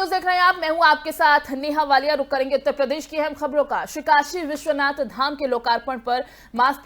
News देख रहे हैं आप, मैं हूं आपके साथ नेहा वालिया। रुक करेंगे उत्तर प्रदेश की अहम खबरों का। श्री काशी विश्वनाथ धाम के लोकार्पण पर मास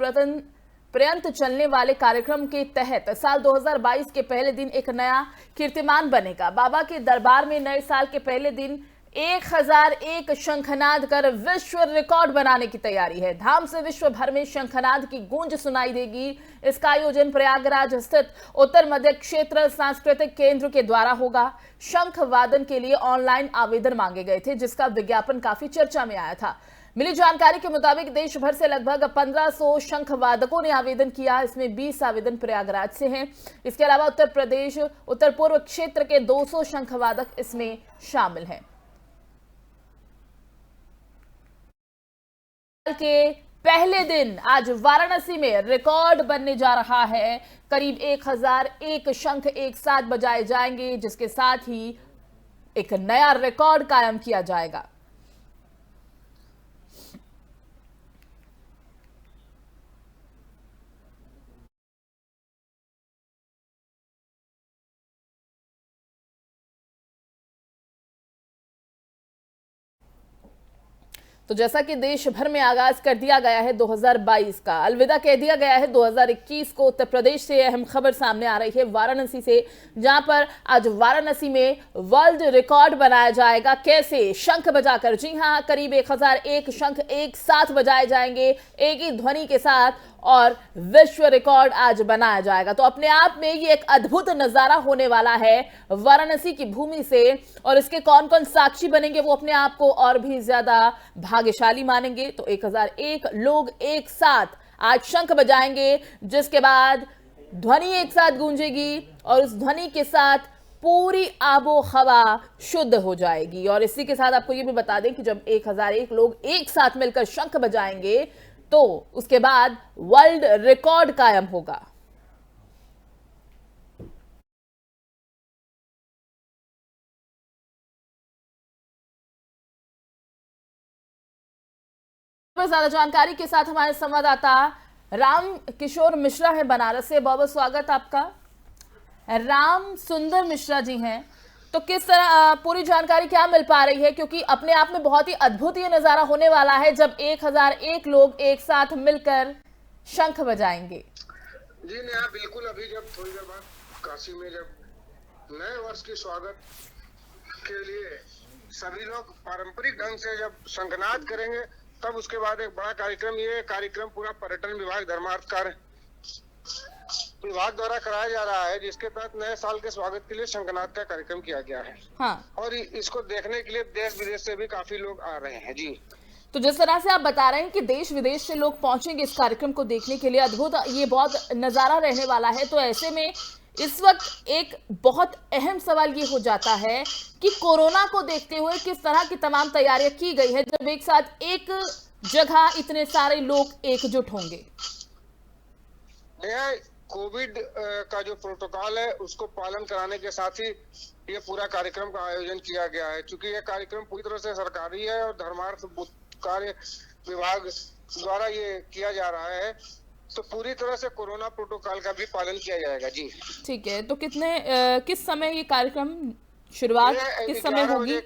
पर्यंत चलने वाले कार्यक्रम के तहत साल 2022 के पहले दिन एक नया कीर्तिमान बनेगा। बाबा के दरबार में नए साल के पहले दिन 1001 शंखनाद कर विश्व रिकॉर्ड बनाने की तैयारी है। धाम से विश्व भर में शंखनाद की गूंज सुनाई देगी। इसका आयोजन प्रयागराज स्थित उत्तर मध्य क्षेत्र सांस्कृतिक केंद्र के द्वारा होगा। शंख वादन के लिए ऑनलाइन आवेदन मांगे गए थे, जिसका विज्ञापन काफी चर्चा में आया था। मिली जानकारी के मुताबिक देश भर से लगभग 1500 शंख वादकों ने आवेदन किया। इसमें 20 आवेदन प्रयागराज से हैं। इसके अलावा उत्तर प्रदेश उत्तर पूर्व क्षेत्र के 200 शंख वादक इसमें शामिल हैं। के पहले दिन आज वाराणसी में रिकॉर्ड बनने जा रहा है। करीब 1001 शंख एक साथ बजाए जाएंगे, जिसके साथ ही एक नया रिकॉर्ड कायम किया जाएगा। तो जैसा कि देश भर में आगाज कर दिया गया है 2022 का, अलविदा कह दिया गया है 2021 को। उत्तर प्रदेश से अहम खबर सामने आ रही है वाराणसी से, जहां पर आज वाराणसी में वर्ल्ड रिकॉर्ड बनाया जाएगा। कैसे? शंख बजाकर। जी हां, करीब 1001 शंख एक साथ बजाए जाएंगे, एक ही ध्वनि के साथ, और विश्व रिकॉर्ड आज बनाया जाएगा। तो अपने आप में ये एक अद्भुत नजारा होने वाला है वाराणसी की भूमि से, और इसके कौन कौन साक्षी बनेंगे वो अपने आप को और भी ज्यादा भाग्यशाली मानेंगे। तो 1001 लोग एक साथ आज शंख बजाएंगे, जिसके बाद ध्वनि एक साथ गूंजेगी, और उस ध्वनि के साथ पूरी आबो हवा शुद्ध हो जाएगी। और इसी के साथ आपको ये भी बता दें कि जब 1001 लोग एक साथ मिलकर शंख बजाएंगे तो उसके बाद वर्ल्ड रिकॉर्ड कायम होगा। ज्यादा जानकारी के साथ हमारे संवाददाता राम किशोर मिश्रा है बनारस से। बहुत बहुत स्वागत आपका। राम सुंदर मिश्रा जी हैं, तो किस तरह पूरी जानकारी क्या मिल पा रही है, क्योंकि अपने आप में बहुत ही अद्भुत ये नजारा होने वाला है जब 1001 लोग एक साथ मिलकर शंख बजाएंगे। जी नेहा, बिल्कुल। अभी जब थोड़ी देर बाद काशी में जब नए वर्ष के स्वागत के लिए सभी लोग पारंपरिक ढंग से जब शंखनाद करेंगे, तब उसके बाद एक बड़ा कार्यक्रम, ये कार्यक्रम पूरा पर्यटन विभाग धर्मार्थ कार्य विभाग द्वारा कराया जा रहा है, जिसके तहत नए साल के स्वागत के लिए शंखनाद का कार्यक्रम किया गया है। हाँ। और इसको देखने के लिए देश विदेश से भी काफी लोग आ रहे हैं। जी, तो जिस तरह से आप बता रहे हैं कि देश विदेश से लोग पहुंचेंगे इस कार्यक्रम को देखने के लिए, अद्भुत ये बहुत नजारा रहने वाला है। तो ऐसे में इस वक्त एक बहुत अहम सवाल ये हो जाता है कि कोरोना को देखते हुए किस तरह की तमाम तैयारियां की गई है जब एक साथ एक जगह इतने सारे लोग एकजुट होंगे। कोविड का जो प्रोटोकॉल है उसको पालन कराने के साथ ही ये पूरा कार्यक्रम का आयोजन किया गया है। चूंकि ये कार्यक्रम पूरी तरह से सरकारी है और धर्मार्थ कार्य विभाग द्वारा ये किया जा रहा है, तो पूरी तरह से कोरोना प्रोटोकॉल का भी पालन किया जाएगा। जी ठीक है, तो किस समय ये कार्यक्रम शुरुआत किस समय होगी?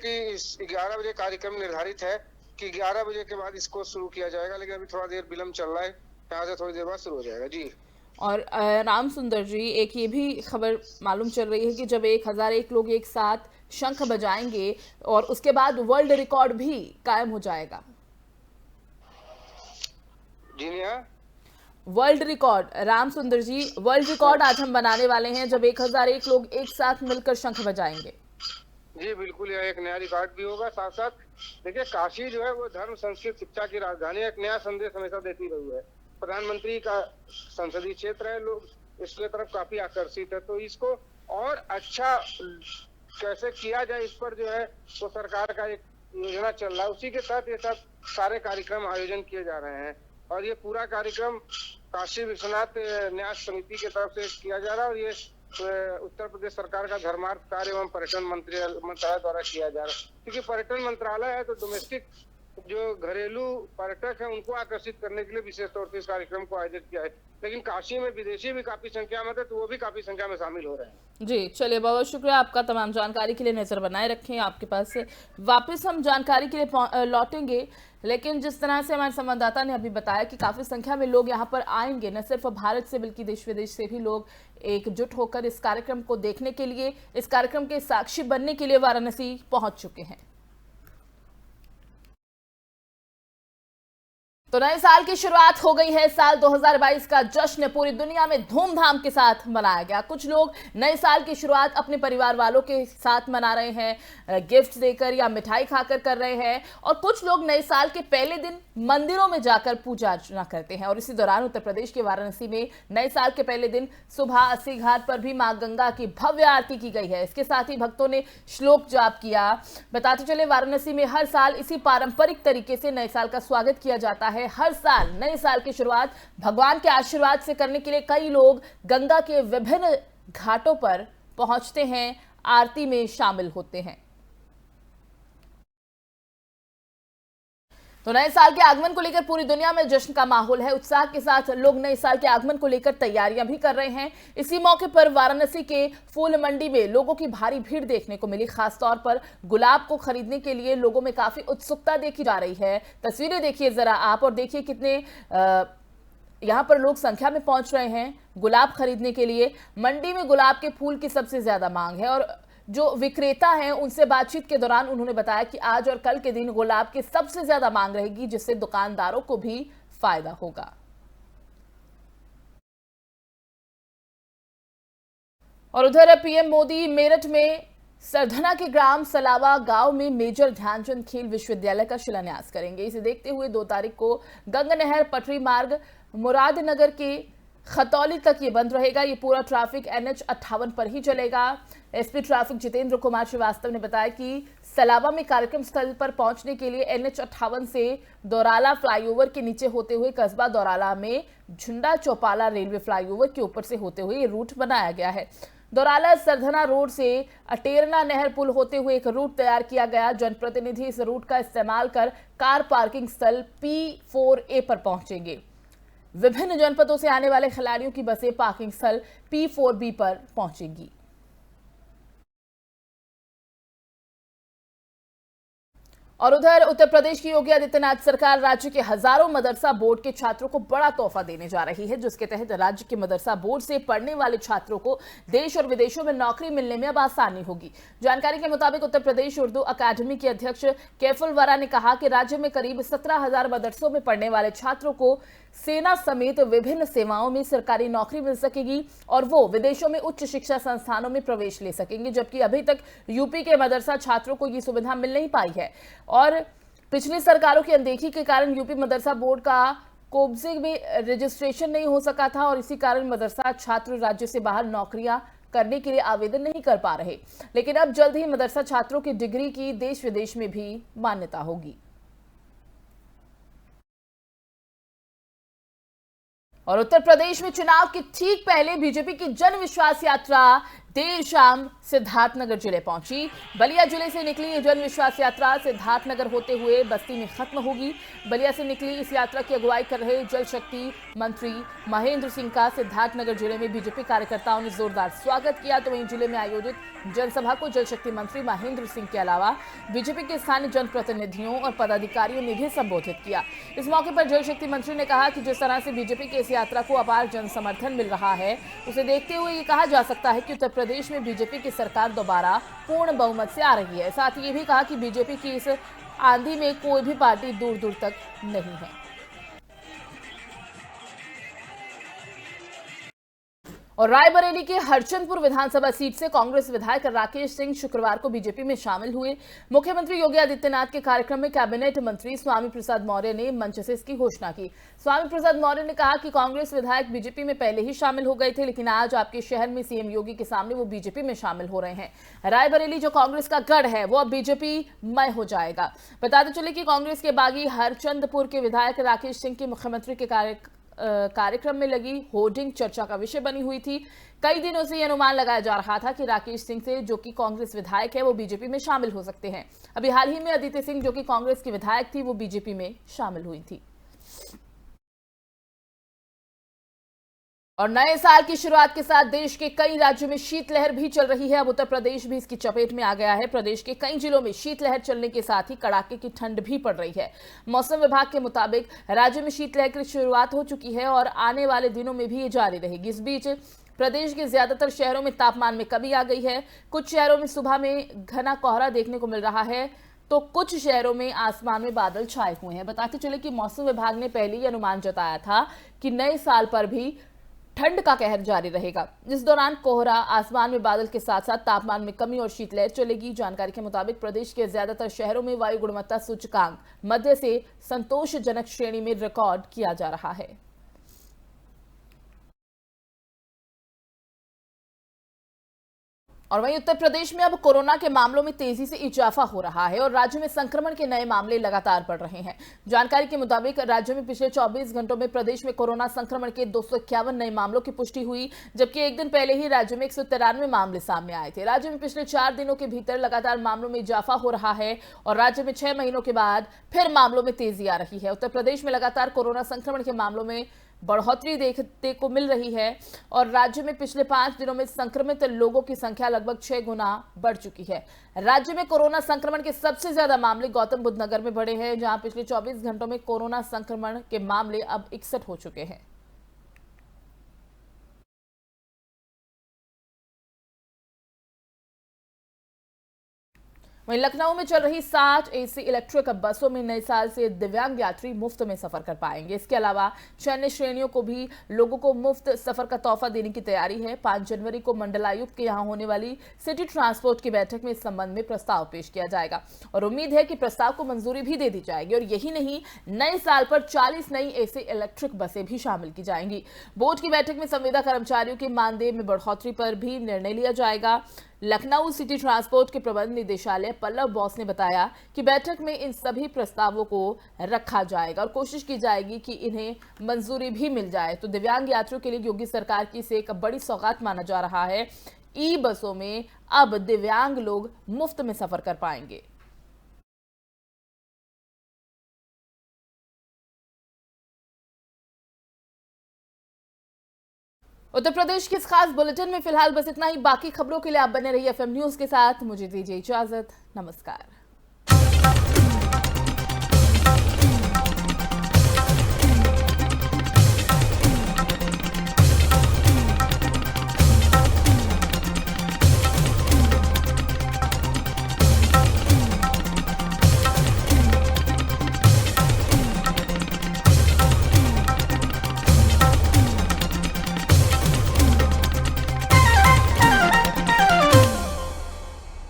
11 बजे कार्यक्रम निर्धारित है कि 11 बजे के बाद इसको शुरू किया जाएगा, लेकिन अभी थोड़ा देर विलम्ब चल रहा है, यहाँ से थोड़ी देर बाद शुरू हो जाएगा। जी, और राम सुंदर जी, एक ये भी खबर मालूम चल रही है कि जब 1001 लोग एक साथ शंख बजाएंगे और उसके बाद वर्ल्ड रिकॉर्ड भी कायम हो जाएगा। जी नेहा, वर्ल्ड रिकॉर्ड, राम सुंदर जी, वर्ल्ड रिकॉर्ड आज हम बनाने वाले हैं जब 1001 लोग एक साथ मिलकर शंख बजाएंगे। जी बिल्कुल, यह एक नया रिकॉर्ड भी होगा। साथ साथ देखिए, काशी जो है वो धर्म संस्कृति शिक्षा की राजधानी, एक नया संदेश हमेशा देती रही है। प्रधानमंत्री का संसदीय क्षेत्र है, लोग इसके तरफ काफी आकर्षित है। तो इसको और अच्छा कैसे किया जाए, इस पर जो है वो सरकार का एक योजना चल रहा है। उसी के तहत ये सब सारे कार्यक्रम आयोजन किए जा रहे हैं, और ये पूरा कार्यक्रम काशी विश्वनाथ न्यास समिति की तरफ से किया जा रहा है, और ये उत्तर प्रदेश सरकार का धर्मार्थ कार्य एवं पर्यटन मंत्रालय द्वारा किया जा रहा है। क्योंकि पर्यटन मंत्रालय है, तो डोमेस्टिक जो घरेलू पर्यटक हैं उनको आकर्षित करने के लिए विशेष तौर से इस कार्यक्रम को आयोजित किया है। लेकिन काशी में विदेशी भी काफी संख्या में थे, तो वो भी काफी संख्या में शामिल हो रहे हैं। जी चलिए, बहुत बहुत शुक्रिया आपका तमाम जानकारी के लिए। नज़र बनाए रखें, आपके पास से वापस हम जानकारी के लिए लौटेंगे। लेकिन जिस तरह से हमारे संवाददाता ने अभी बताया कि काफ़ी संख्या में लोग यहाँ पर आएंगे, न सिर्फ भारत से बल्कि देश विदेश से भी लोग एकजुट होकर इस कार्यक्रम को देखने के लिए, इस कार्यक्रम के साक्षी बनने के लिए वाराणसी पहुंच चुके हैं। तो नए साल की शुरुआत हो गई है। साल 2022 का जश्न पूरी दुनिया में धूमधाम के साथ मनाया गया। कुछ लोग नए साल की शुरुआत अपने परिवार वालों के साथ मना रहे हैं, गिफ्ट देकर या मिठाई खाकर कर रहे हैं, और कुछ लोग नए साल के पहले दिन मंदिरों में जाकर पूजा अर्चना करते हैं। और इसी दौरान उत्तर प्रदेश के वाराणसी में नए साल के पहले दिन सुबह अस्सी घाट पर भी मां गंगा की भव्य आरती की गई है। इसके साथ ही भक्तों ने श्लोक जाप किया। बताते चले, वाराणसी में हर साल इसी पारंपरिक तरीके से नए साल का स्वागत किया जाता है। हर साल नए साल की शुरुआत भगवान के आशीर्वाद से करने के लिए कई लोग गंगा के विभिन्न घाटों पर पहुंचते हैं, आरती में शामिल होते हैं। तो नए साल के आगमन को लेकर पूरी दुनिया में जश्न का माहौल है। उत्साह के साथ लोग नए साल के आगमन को लेकर तैयारियां भी कर रहे हैं। इसी मौके पर वाराणसी के फूल मंडी में लोगों की भारी भीड़ देखने को मिली। खासतौर पर गुलाब को खरीदने के लिए लोगों में काफी उत्सुकता देखी जा रही है। तस्वीरें देखिए जरा आप, और देखिए कितने यहाँ पर लोग संख्या में पहुंच रहे हैं गुलाब खरीदने के लिए। मंडी में गुलाब के फूल की सबसे ज्यादा मांग है, और जो विक्रेता हैं उनसे बातचीत के दौरान उन्होंने बताया कि आज और कल के दिन गुलाब की सबसे ज्यादा मांग रहेगी, जिससे दुकानदारों को भी फायदा होगा। और उधर पीएम मोदी मेरठ में सरधना के ग्राम सलावा गांव में मेजर ध्यानचंद खेल विश्वविद्यालय का शिलान्यास करेंगे। इसे देखते हुए 2 तारीख को गंगा नहर पटरी मार्ग मुरादनगर के खतौली तक ये बंद रहेगा। ये पूरा ट्रैफिक NH58 पर ही चलेगा। एसपी ट्रैफिक जितेंद्र कुमार श्रीवास्तव ने बताया कि सलावा में कार्यक्रम स्थल पर पहुंचने के लिए NH58 से दौराला फ्लाईओवर के नीचे होते हुए कस्बा दौराला में झुंडा चौपाला रेलवे फ्लाईओवर के ऊपर से होते हुए ये रूट बनाया गया है। दौराला सरधना रोड से अटेरना नहर पुल होते हुए एक रूट तैयार किया गया। जनप्रतिनिधि इस रूट का इस्तेमाल कर कार पार्किंग स्थल P4A पर पहुंचेंगे। विभिन्न जनपदों से आने वाले खिलाड़ियों की बसें पार्किंग स्थल P4B पर पहुंचेंगी। और उधर उत्तर प्रदेश की योगी आदित्यनाथ सरकार राज्य के हजारों मदरसा बोर्ड के छात्रों को बड़ा तोहफा देने जा रही है, जिसके तहत राज्य के मदरसा बोर्ड से पढ़ने वाले छात्रों को देश और विदेशों में नौकरी मिलने में अब आसानी होगी। जानकारी के मुताबिक उत्तर प्रदेश उर्दू अकादमी के अध्यक्ष कैफुल वरा ने कहा कि राज्य में करीब 17,000 मदरसों में पढ़ने वाले छात्रों को सेना समेत विभिन्न सेवाओं में सरकारी नौकरी मिल सकेगी और वो विदेशों में उच्च शिक्षा संस्थानों में प्रवेश ले सकेंगे, जबकि अभी तक यूपी के मदरसा छात्रों को ये सुविधा मिल नहीं पाई है। और पिछली सरकारों की अनदेखी के कारण यूपी मदरसा बोर्ड का कोब्जे में रजिस्ट्रेशन नहीं हो सका था, और इसी कारण मदरसा छात्र राज्य से बाहर नौकरियां करने के लिए आवेदन नहीं कर पा रहे। लेकिन अब जल्द ही मदरसा छात्रों की डिग्री की देश विदेश में भी मान्यता होगी। और उत्तर प्रदेश में चुनाव के ठीक पहले बीजेपी की जन विश्वास यात्रा देर शाम सिद्धार्थनगर जिले पहुंची। बलिया जिले से निकली ये जन विश्वास यात्रा सिद्धार्थनगर होते हुए बस्ती में खत्म होगी। बलिया से निकली इस यात्रा की अगुवाई कर रहे जल शक्ति मंत्री महेंद्र सिंह का सिद्धार्थनगर जिले में बीजेपी कार्यकर्ताओं ने जोरदार स्वागत किया। तो वहीं जिले में आयोजित जनसभा को जल शक्ति मंत्री महेंद्र सिंह के अलावा बीजेपी के स्थानीय जनप्रतिनिधियों और पदाधिकारियों ने भी संबोधित किया। इस मौके पर जल शक्ति मंत्री ने कहा कि जिस तरह से बीजेपी की इस यात्रा को अपार जन समर्थन मिल रहा है, उसे देखते हुए ये कहा जा सकता है कि उत्तर प्रदेश में बीजेपी की सरकार दोबारा पूर्ण बहुमत से आ रही है। साथ ही ये भी कहा कि बीजेपी की इस आंधी में कोई भी पार्टी दूर दूर तक नहीं है। और रायबरेली के हरचंदपुर विधानसभा सीट से कांग्रेस विधायक राकेश सिंह शुक्रवार को बीजेपी में शामिल हुए। मुख्यमंत्री योगी आदित्यनाथ के कार्यक्रम में कैबिनेट मंत्री स्वामी प्रसाद मौर्य ने मंच से इसकी घोषणा की। स्वामी प्रसाद मौर्य ने कहा कि कांग्रेस विधायक बीजेपी में पहले ही शामिल हो गए थे, लेकिन आज आपके शहर में सीएम योगी के सामने वो बीजेपी में शामिल हो रहे हैं। रायबरेली जो कांग्रेस का गढ़ है वो अब बीजेपी मय हो जाएगा। बताते चले कि कांग्रेस के बागी हरचंदपुर के विधायक राकेश सिंह की मुख्यमंत्री के कार्यक्रम में लगी होर्डिंग चर्चा का विषय बनी हुई थी। कई दिनों से यह अनुमान लगाया जा रहा था कि राकेश सिंह से, जो कि कांग्रेस विधायक है, वो बीजेपी में शामिल हो सकते हैं। अभी हाल ही में अदिति सिंह, जो कि कांग्रेस की विधायक थी, वो बीजेपी में शामिल हुई थी। और नए साल की शुरुआत के साथ देश के कई राज्यों में शीतलहर भी चल रही है। अब उत्तर प्रदेश भी इसकी चपेट में आ गया है। प्रदेश के कई जिलों में शीतलहर चलने के साथ ही कड़ाके की ठंड भी पड़ रही है। मौसम विभाग के मुताबिक राज्य में शीतलहर की शुरुआत हो चुकी है और आने वाले दिनों में भी ये जारी रहेगी। इस बीच प्रदेश के ज्यादातर शहरों में तापमान में कमी आ गई है। कुछ शहरों में सुबह में घना कोहरा देखने को मिल रहा है तो कुछ शहरों में आसमान में बादल छाए हुए हैं। बताते चले कि मौसम विभाग ने पहले ही अनुमान जताया था कि नए साल पर भी ठंड का कहर जारी रहेगा। इस दौरान कोहरा, आसमान में बादल के साथ साथ तापमान में कमी और शीतलहर चलेगी। जानकारी के मुताबिक प्रदेश के ज्यादातर शहरों में वायु गुणवत्ता सूचकांक मध्य से संतोषजनक श्रेणी में रिकॉर्ड किया जा रहा है। और वहीं उत्तर प्रदेश में अब कोरोना के मामलों में तेजी से इजाफा हो रहा है और राज्य में संक्रमण के नए मामले लगातार बढ़ रहे हैं। जानकारी के मुताबिक राज्य में पिछले 24 घंटों में प्रदेश में कोरोना संक्रमण के 251 नए मामलों की पुष्टि हुई, जबकि एक दिन पहले ही राज्य में 193 मामले सामने आए थे। राज्य में पिछले 4 दिनों के भीतर लगातार मामलों में इजाफा हो रहा है और राज्य में 6 महीनों के बाद फिर मामलों में तेजी आ रही है। उत्तर प्रदेश में लगातार कोरोना संक्रमण के मामलों में बढ़ोतरी देखने को मिल रही है और राज्य में पिछले 5 दिनों में संक्रमित लोगों की संख्या लगभग 6 गुना बढ़ चुकी है। राज्य में कोरोना संक्रमण के सबसे ज्यादा मामले गौतम बुद्ध नगर में बढ़े हैं, जहां पिछले 24 घंटों में कोरोना संक्रमण के मामले अब 61 हो चुके हैं। वहीं लखनऊ में चल रही 60 एसी इलेक्ट्रिक बसों में नए साल से दिव्यांग यात्री मुफ्त में सफर कर पाएंगे। इसके अलावा 6 अन्य श्रेणियों को भी लोगों को मुफ्त सफर का तोहफा देने की तैयारी है। 5 जनवरी को मंडलायुक्त के यहां होने वाली सिटी ट्रांसपोर्ट की बैठक में इस संबंध में प्रस्ताव पेश किया जाएगा और उम्मीद है कि प्रस्ताव को मंजूरी भी दे दी जाएगी। और यही नहीं, नए साल पर 40 नई एसी इलेक्ट्रिक बसें भी शामिल की जाएंगी। बोर्ड की बैठक में संविदा कर्मचारियों के मानदेय में बढ़ोतरी पर भी निर्णय लिया जाएगा। लखनऊ सिटी ट्रांसपोर्ट के प्रबंध निदेशालय पल्लव बॉस ने बताया कि बैठक में इन सभी प्रस्तावों को रखा जाएगा और कोशिश की जाएगी कि इन्हें मंजूरी भी मिल जाए। तो दिव्यांग यात्रियों के लिए योगी सरकार की इसे एक बड़ी सौगात माना जा रहा है। ई बसों में अब दिव्यांग लोग मुफ्त में सफर कर पाएंगे। उत्तर प्रदेश के इस खास बुलेटिन में फिलहाल बस इतना ही। बाकी खबरों के लिए आप बने रहिए एफएम न्यूज के साथ। मुझे दीजिए इजाजत। नमस्कार।